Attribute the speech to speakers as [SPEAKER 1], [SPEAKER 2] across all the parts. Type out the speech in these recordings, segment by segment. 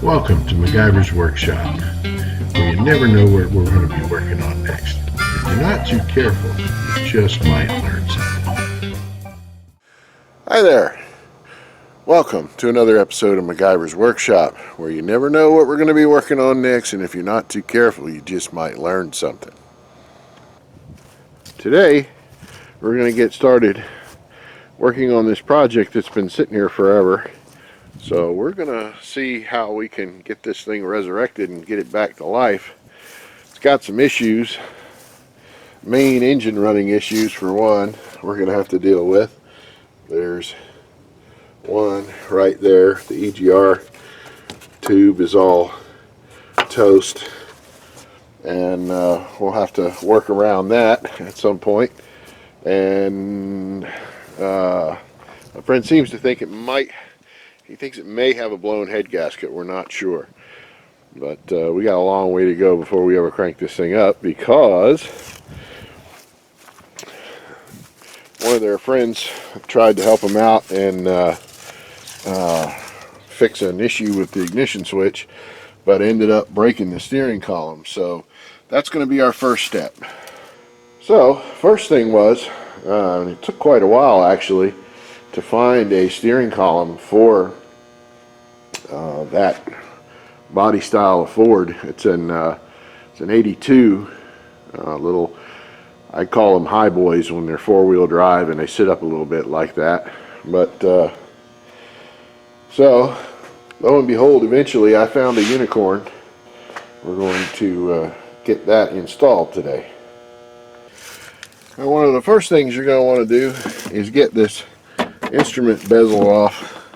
[SPEAKER 1] Welcome to MacGyver's Workshop, where you never know what we're going to be working on next. If you're not too careful, you just might learn something.
[SPEAKER 2] Hi there. Welcome to another episode of MacGyver's Workshop, where you never know what we're going to be working on next, and if you're not too careful, you just might learn something. Today, we're going to get started working on this project that's been sitting here forever. So we're going to see how we can get this thing resurrected and get it back to life. It's got some issues. Main engine running issues, for one, we're going to have to deal with. There's one right there. The EGR tube is all toast, and we'll have to work around that at some point. And my friend seems to think he thinks it may have a blown head gasket. We're not sure, but we got a long way to go before we ever crank this thing up, because one of their friends tried to help them out and fix an issue with the ignition switch, but ended up breaking the steering column. So that's going to be our first step. So first thing was, it took quite a while actually to find a steering column for that body style of Ford. It's an 82 little, I call them high boys when they're four-wheel drive and they sit up a little bit like that. But so lo and behold, eventually I found a unicorn. We're going to get that installed today. Now, one of the first things you're going to want to do is get this instrument bezel off,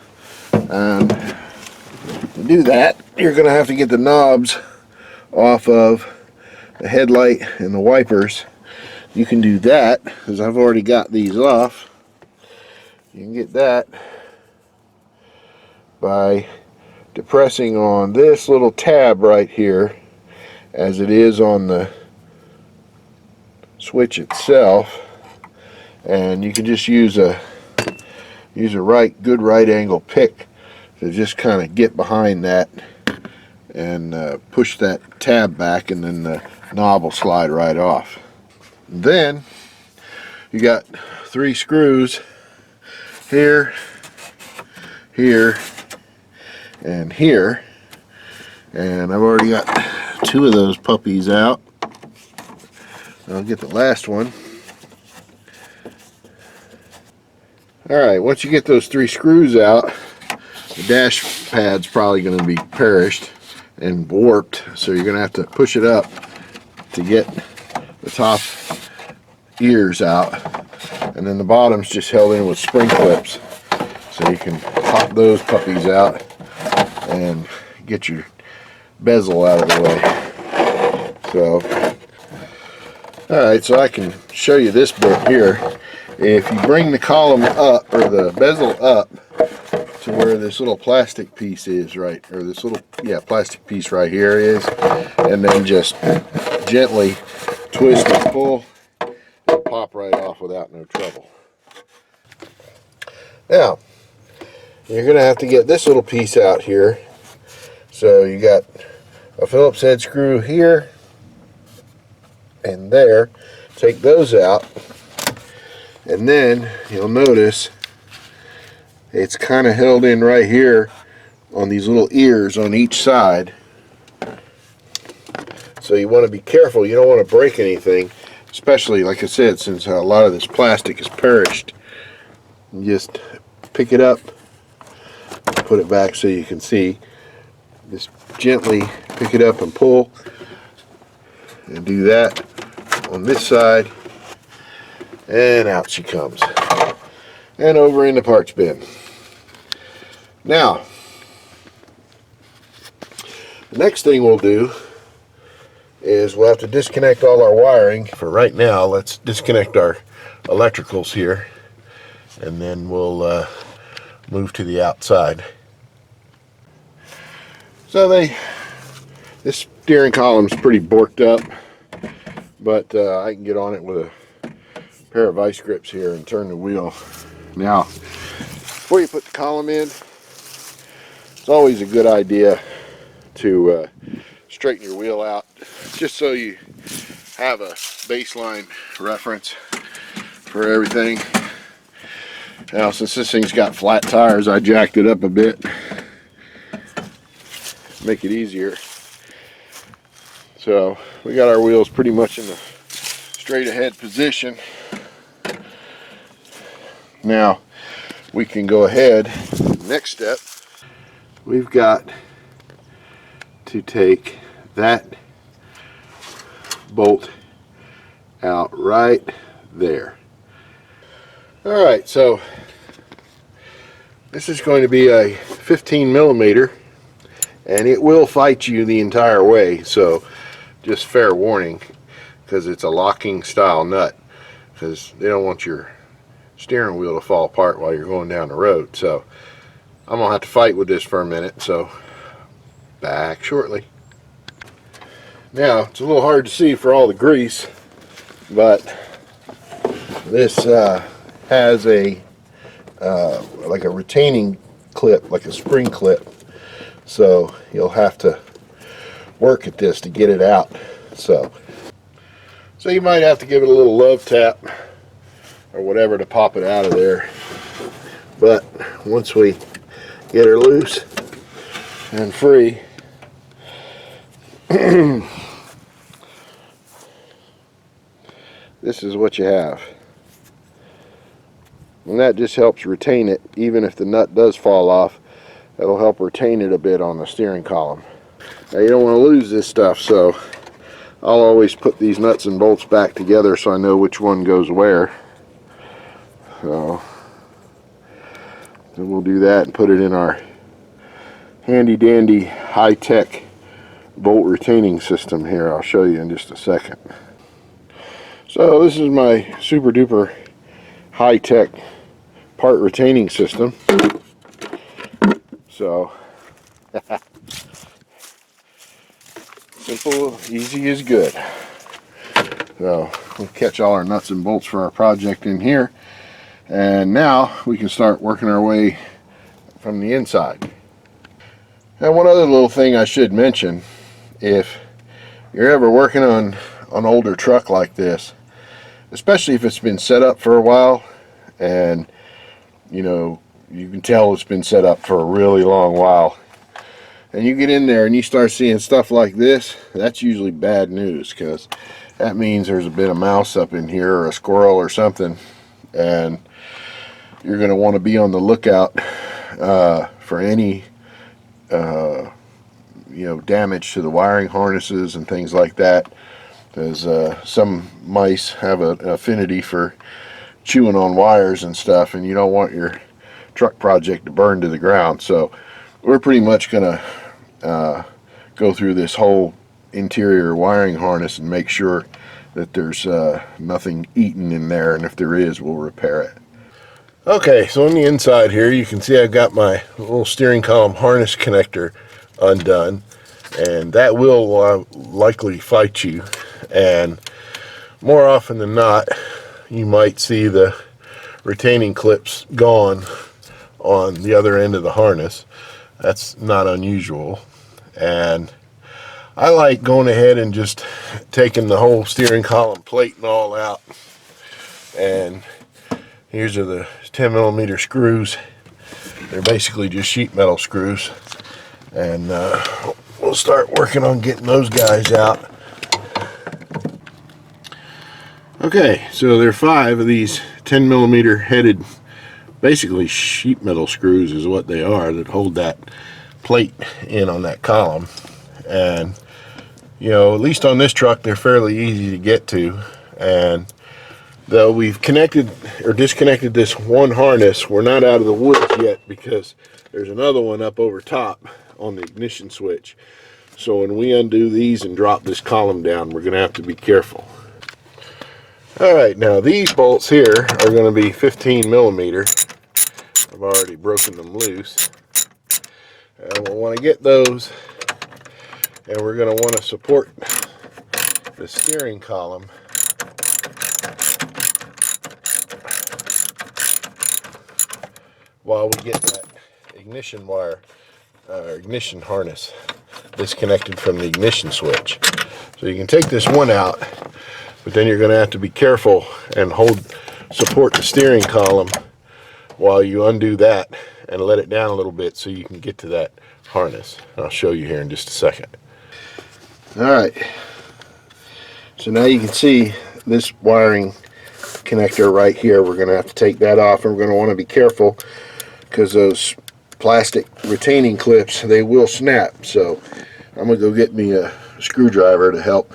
[SPEAKER 2] and to do that you're going to have to get the knobs off of the headlight and the wipers. You can do that because I've already got these off. You can get that by depressing on this little tab right here, as it is on the switch itself, and you can just use a good right angle pick to just kind of get behind that and push that tab back, and then the knob will slide right off. Then you got 3 screws here, here, and here, and I've already got 2 of those puppies out. I'll get the last one. Alright, once you get those 3 screws out, the dash pad's probably going to be perished and warped, so you're going to have to push it up to get the top ears out, and then the bottom's just held in with spring clips, so you can pop those puppies out and get your bezel out of the way. So alright, so I can show you this bit here. If you bring the column up, or the bezel up, to where this little plastic piece is, right, or this little, plastic piece right here is, and then just gently twist and pull, it'll pop right off without no trouble. Now, you're going to have to get this little piece out here. So you got a Phillips head screw here and there. Take those out, and then you'll notice it's kind of held in right here on these little ears on each side. So you want to be careful. You don't want to break anything, especially, like I said, since a lot of this plastic is perished. You just pick it up, put it back so you can see. Just gently pick it up and pull, and do that on this side, and out she comes, and over in the parts bin. Now, the next thing we'll do is we'll have to disconnect all our wiring. For right now, let's disconnect our electricals here, and then we'll move to the outside. So this steering column's pretty borked up, but I can get on it with a pair of vice grips here and turn the wheel. Now, before you put the column in, it's always a good idea to straighten your wheel out, just so you have a baseline reference for everything. Now, since this thing's got flat tires, I jacked it up a bit, make it easier. So we got our wheels pretty much in the straight ahead position. Now we can go ahead. Next step, we've got to take that bolt out right there. All right, so this is going to be a 15 millimeter, and it will fight you the entire way, so just fair warning, because it's a locking style nut, because they don't want your steering wheel to fall apart while you're going down the road. So I'm gonna have to fight with this for a minute, so back shortly. Now it's a little hard to see for all the grease, but this has a like a retaining clip, like a spring clip, so you'll have to work at this to get it out. So you might have to give it a little love tap or whatever to pop it out of there, but once we get her loose and free, this is what you have. And that just helps retain it. Even if the nut does fall off, that'll help retain it a bit on the steering column. Now you don't want to lose this stuff, so I'll always put these nuts and bolts back together so I know which one goes where. So then we'll do that and put it in our handy dandy high-tech bolt retaining system here. I'll show you in just a second. So this is my super duper high-tech part retaining system. So simple, easy is good. So we'll catch all our nuts and bolts for our project in here, and now we can start working our way from the inside. And one other little thing I should mention, if you're ever working on an older truck like this, especially if it's been set up for a while, and you know, you can tell it's been set up for a really long while, and you get in there and you start seeing stuff like this, that's usually bad news, because that means there's a bit of mouse up in here or a squirrel or something, and you're going to want to be on the lookout for any you know, damage to the wiring harnesses and things like that, because some mice have an affinity for chewing on wires and stuff, and you don't want your truck project to burn to the ground. So we're pretty much going to go through this whole interior wiring harness and make sure that there's nothing eaten in there, and if there is, we'll repair it. Okay, so on the inside here you can see I've got my little steering column harness connector undone, and that will likely fight you, and more often than not you might see the retaining clips gone on the other end of the harness. That's not unusual, and I like going ahead and just taking the whole steering column plate and all out. And here's are the 10 millimeter screws. They're basically just sheet metal screws, and we'll start working on getting those guys out. Okay, so there are 5 of these 10 millimeter headed, basically sheet metal screws is what they are, that hold that plate in on that column. And you know, at least on this truck they're fairly easy to get to, and though we've connected or disconnected this one harness, we're not out of the woods yet, because there's another one up over top on the ignition switch. So when we undo these and drop this column down, we're going to have to be careful. Alright, now these bolts here are going to be 15 millimeter. I've already broken them loose. And we'll want to get those, and we're going to want to support the steering column while we get that ignition wire ignition harness disconnected from the ignition switch. So you can take this one out, but then you're going to have to be careful and support the steering column while you undo that and let it down a little bit so you can get to that harness. I'll show you here in just a second. Alright, so now you can see this wiring connector right here. We're going to have to take that off, and we're going to want to be careful because those plastic retaining clips, they will snap. So I'm going to go get me a screwdriver to help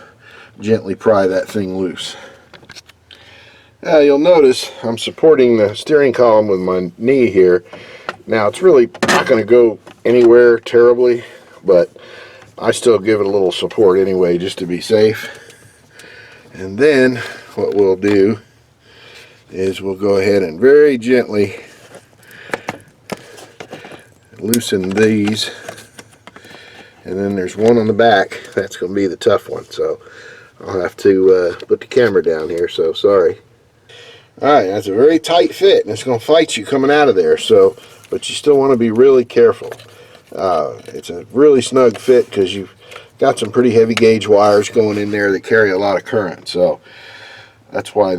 [SPEAKER 2] gently pry that thing loose. Now you'll notice I'm supporting the steering column with my knee here. Now it's really not going to go anywhere terribly, but I still give it a little support anyway just to be safe. And then what we'll do is we'll go ahead and very gently loosen these, and then there's one on the back that's going to be the tough one, so I'll have to put the camera down here, so sorry. Alright, that's a very tight fit, and it's going to fight you coming out of there, so but you still want to be really careful. It's a really snug fit because you've got some pretty heavy gauge wires going in there that carry a lot of current, so that's why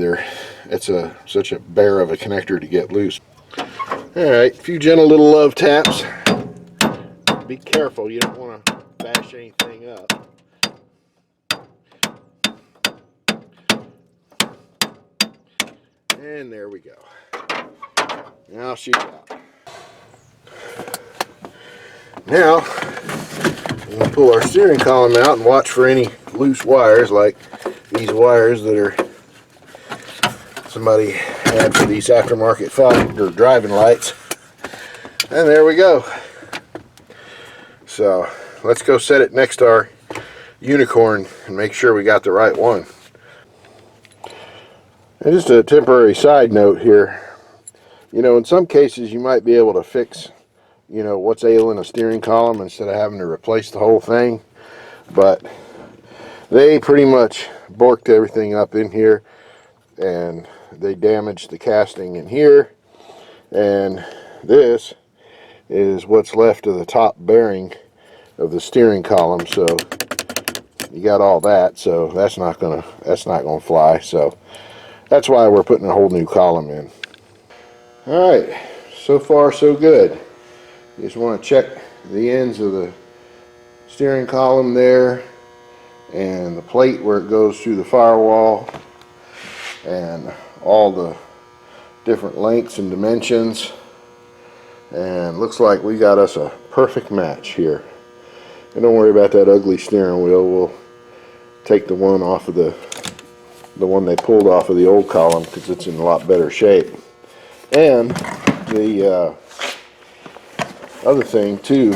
[SPEAKER 2] it's such a bear of a connector to get loose. Alright, a few gentle little love taps. Be careful, you don't want to bash anything up. And there we go. Now she's out. Now, we're going to pull our steering column out and watch for any loose wires, like these wires that are somebody had for these aftermarket fog or driving lights. And there we go. So let's go set it next to our unicorn and make sure we got the right one. And just a temporary side note here, in some cases you might be able to fix what's ailing a steering column instead of having to replace the whole thing, but they pretty much borked everything up in here, and they damaged the casting in here, and this is what's left of the top bearing of the steering column. So you got all that, so that's not gonna fly. So that's why we're putting a whole new column in. Alright, so far so good. You just want to check the ends of the steering column there, and the plate where it goes through the firewall, and all the different lengths and dimensions. And looks like we got us a perfect match here. And don't worry about that ugly steering wheel. We'll take the one off of the one they pulled off of the old column because it's in a lot better shape. And the other thing too,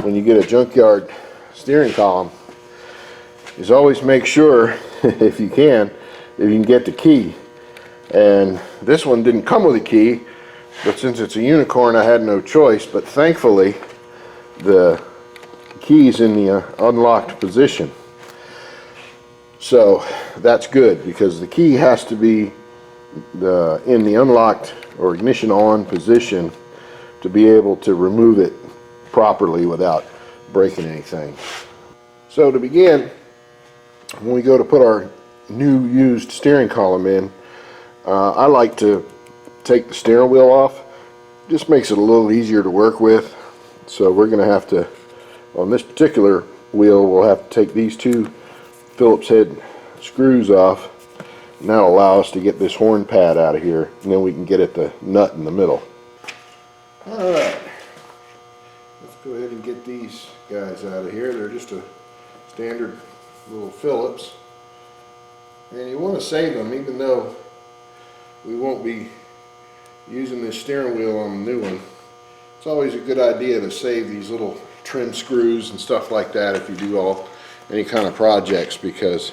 [SPEAKER 2] when you get a junkyard steering column, is always make sure if you can get the key. And this one didn't come with a key, but since it's a unicorn I had no choice, but thankfully the key's in the unlocked position. So that's good, because the key has to be in the unlocked or ignition on position to be able to remove it properly without breaking anything. So to begin, when we go to put our new used steering column in, I like to take the steering wheel off. Just makes it a little easier to work with. So we're going to have to, on this particular wheel, we'll have to take these two Phillips head screws off, and that'll allow us to get this horn pad out of here, and then we can get at the nut in the middle. Alright, let's go ahead and get these guys out of here. They're just a standard little Phillips, and you want to save them, even though we won't be using this steering wheel on the new one. It's always a good idea to save these little trim screws and stuff like that if you do any kind of projects, because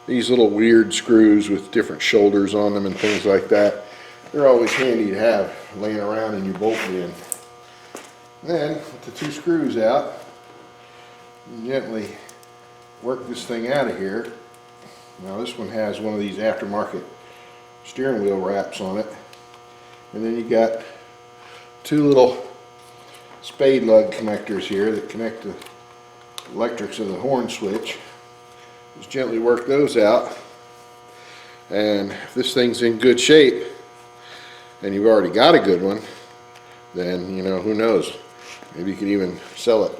[SPEAKER 2] these little weird screws with different shoulders on them and things like that, they're always handy to have laying around in your bolt bin. Then with the two screws out, you gently work this thing out of here. Now this one has one of these aftermarket steering wheel wraps on it, and then you got two little spade lug connectors here that connect the electrics of the horn switch. Just gently work those out, and if this thing's in good shape and you've already got a good one, then you know, who knows, maybe you could even sell it,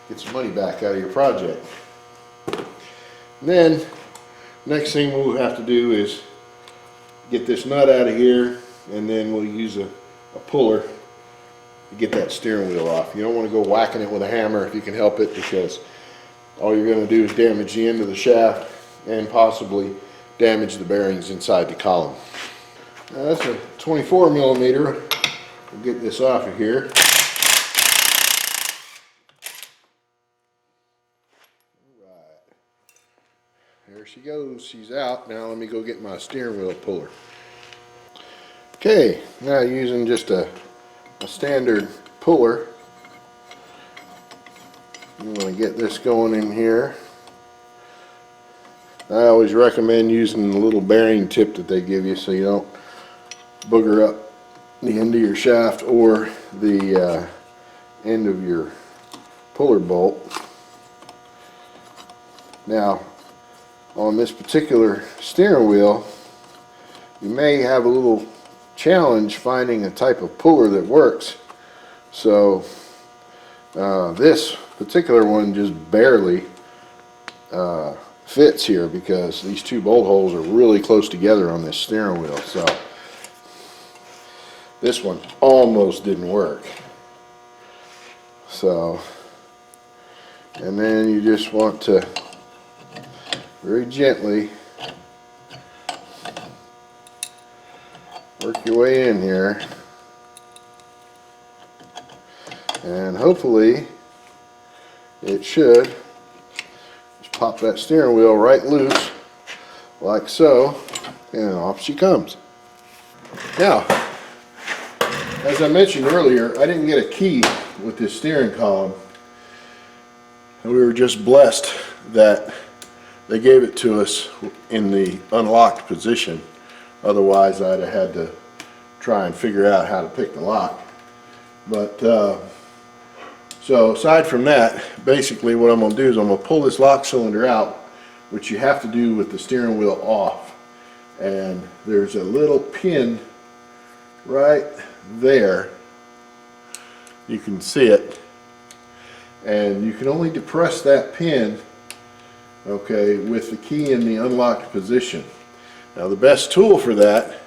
[SPEAKER 2] get some money back out of your project. And then next thing we'll have to do is get this nut out of here, and then we'll use a puller to get that steering wheel off. You don't want to go whacking it with a hammer if you can help it, because all you're going to do is damage the end of the shaft and possibly damage the bearings inside the column. Now that's a 24 millimeter. We'll get this off of here. Alright. There she goes. She's out. Now let me go get my steering wheel puller. Okay, now using just a standard puller, I'm going to get this going in here. I always recommend using the little bearing tip that they give you so you don't booger up the end of your shaft or the end of your puller bolt. Now, on this particular steering wheel, you may have a little challenge finding a type of puller that works. So this particular one just barely fits here because these two bolt holes are really close together on this steering wheel. So this one almost didn't work. So, and then you just want to very gently work your way in here, and hopefully it should just pop that steering wheel right loose like so, and off she comes. Now, as I mentioned earlier, I didn't get a key with this steering column, and we were just blessed that they gave it to us in the unlocked position. Otherwise I'd have had to try and figure out how to pick the lock. But so aside from that, basically what I'm going to do is I'm going to pull this lock cylinder out, which you have to do with the steering wheel off. And there's a little pin right there. You can see it. And you can only depress that pin, okay, with the key in the unlocked position. Now the best tool for that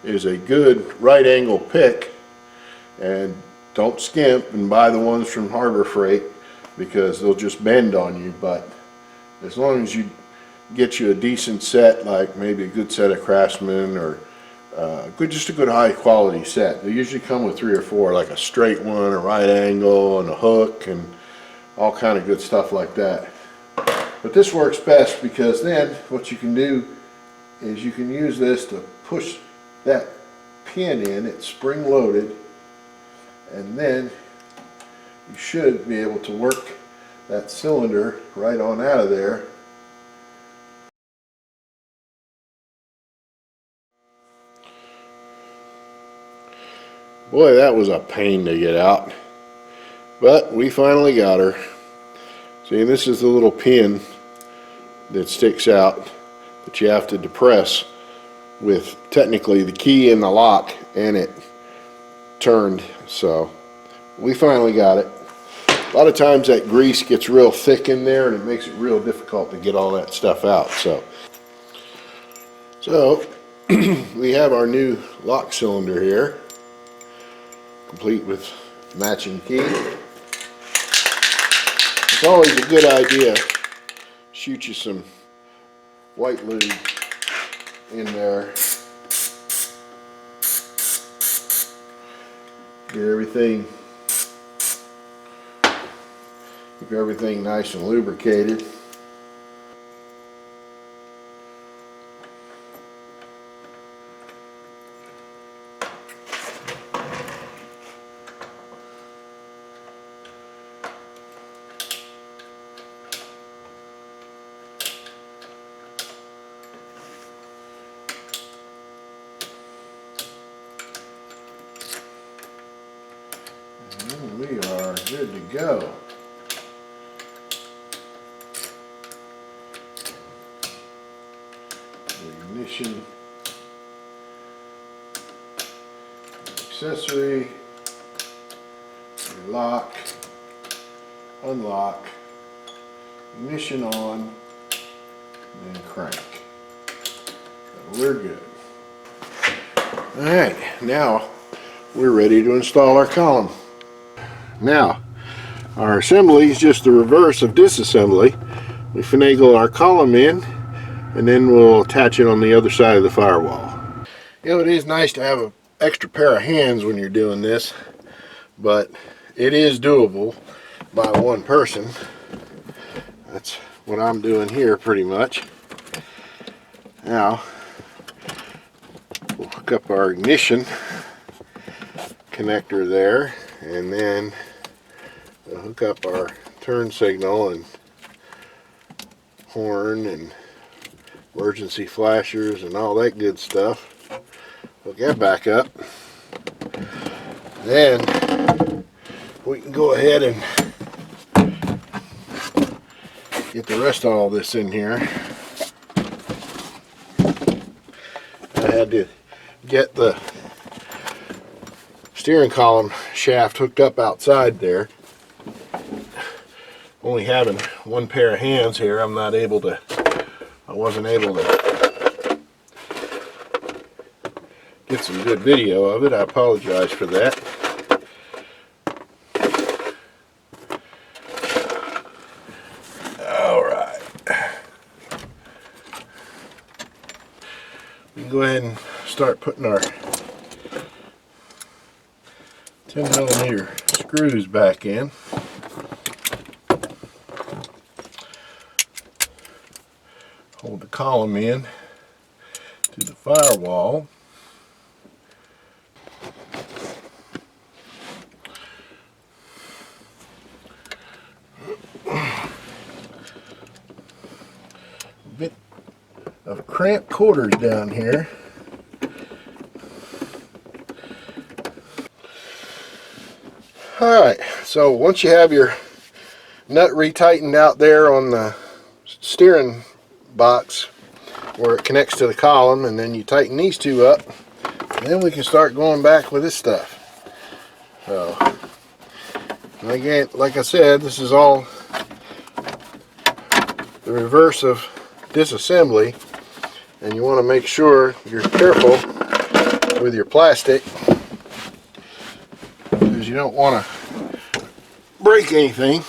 [SPEAKER 2] is a good right angle pick, and don't skimp and buy the ones from Harbor Freight because they'll just bend on you. But as long as you get you a decent set, like maybe a good set of Craftsman or just a good high quality set. They usually come with 3 or 4, like a straight one, a right angle, and a hook, and all kind of good stuff like that. But this works best because then what you can do is you can use this to push that pin in. It's spring loaded, and then you should be able to work that cylinder right on out of there. Boy, that was a pain to get out, but we finally got her. See, this is the little pin that sticks out that you have to depress with technically the key in the lock, and it turned. So we finally got it. A lot of times that grease gets real thick in there and it makes it real difficult to get all that stuff out. So we have our new lock cylinder here, complete with matching key. It's always a good idea to shoot you some white lube in there. Get everything, keep everything nice and lubricated. Good to go. The ignition accessory, your lock, unlock, ignition on, and then crank. So we're good. Alright, now we're ready to install our column. Now, our assembly is just the reverse of disassembly. We finagle our column in, and then we'll attach it on the other side of the firewall. You know, it is nice to have an extra pair of hands when you're doing this, but it is doable by one person. That's what I'm doing here pretty much. Now, we'll hook up our ignition connector there, and then we'll hook up our turn signal and horn and emergency flashers and all that good stuff. Hook that back up. Then we can go ahead and get the rest of all this in here. I had to get the steering column shaft hooked up outside there. Only having one pair of hands here, I wasn't able to get some good video of it. I apologize for that. Alright. We can go ahead and start putting our 10mm screws back in. Hold the column in to the firewall. A bit of cramped quarters down here. Alright, so once you have your nut retightened out there on the steering box where it connects to the column, and then you tighten these two up, and then we can start going back with this stuff. So again, like I said, this is all the reverse of disassembly, and you want to make sure you're careful with your plastic because you don't want to break anything.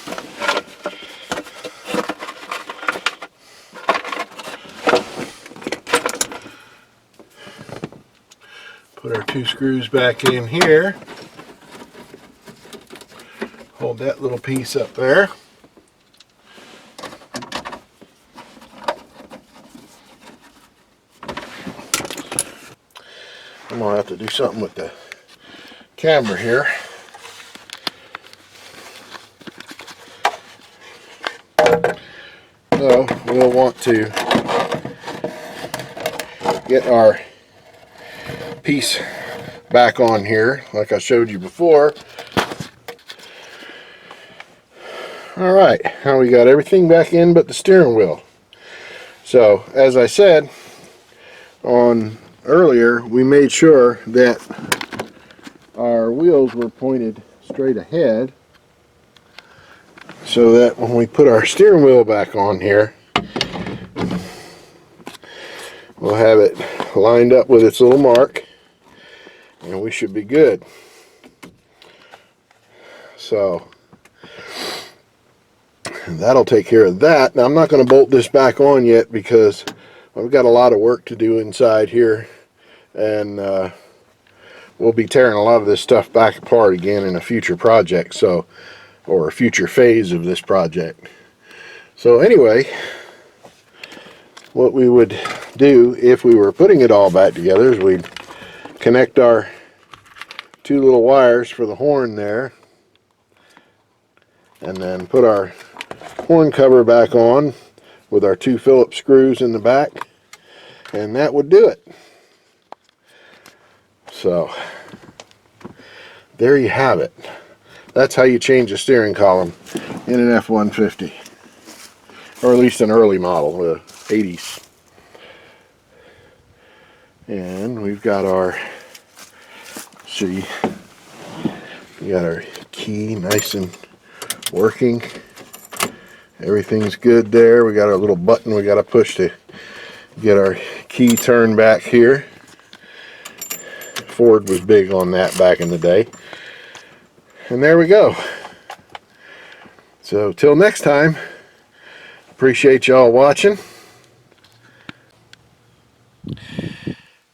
[SPEAKER 2] Put our two screws back in here. Hold that little piece up there. I'm going to have to do something with the camera here. So we'll want to get our piece back on here like I showed you before. Alright, now we got everything back in but the steering wheel. So as I said on earlier, we made sure that our wheels were pointed straight ahead so that when we put our steering wheel back on here, we'll have it lined up with its little mark and we should be good. So that'll take care of that. Now I'm not going to bolt this back on yet because I've got a lot of work to do inside here, and we'll be tearing a lot of this stuff back apart again in a future project, so, or a future phase of this project. So anyway, what we would do if we were putting it all back together is we'd connect our two little wires for the horn there, and then put our horn cover back on with our two Phillips screws in the back, and that would do it. So there you have it. That's how you change a steering column in an F-150, or at least an early model, the 80s. And we've got our, see, we got our key nice and working. Everything's good there. We got our little button we got to push to get our key turned back here. Ford was big on that back in the day. And there we go. So till next time, appreciate y'all watching.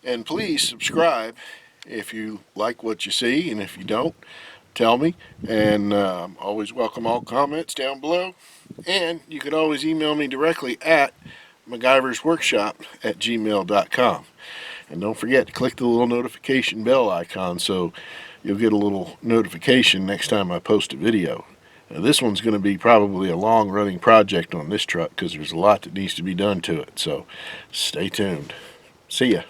[SPEAKER 2] And please subscribe if you like what you see, and if you don't, tell me. And always welcome all comments down below. And you could always email me directly at MacGyversWorkshop@gmail.com. And don't forget to click the little notification bell icon so you'll get a little notification next time I post a video. Now, this one's going to be probably a long running project on this truck because there's a lot that needs to be done to it. So stay tuned. See ya.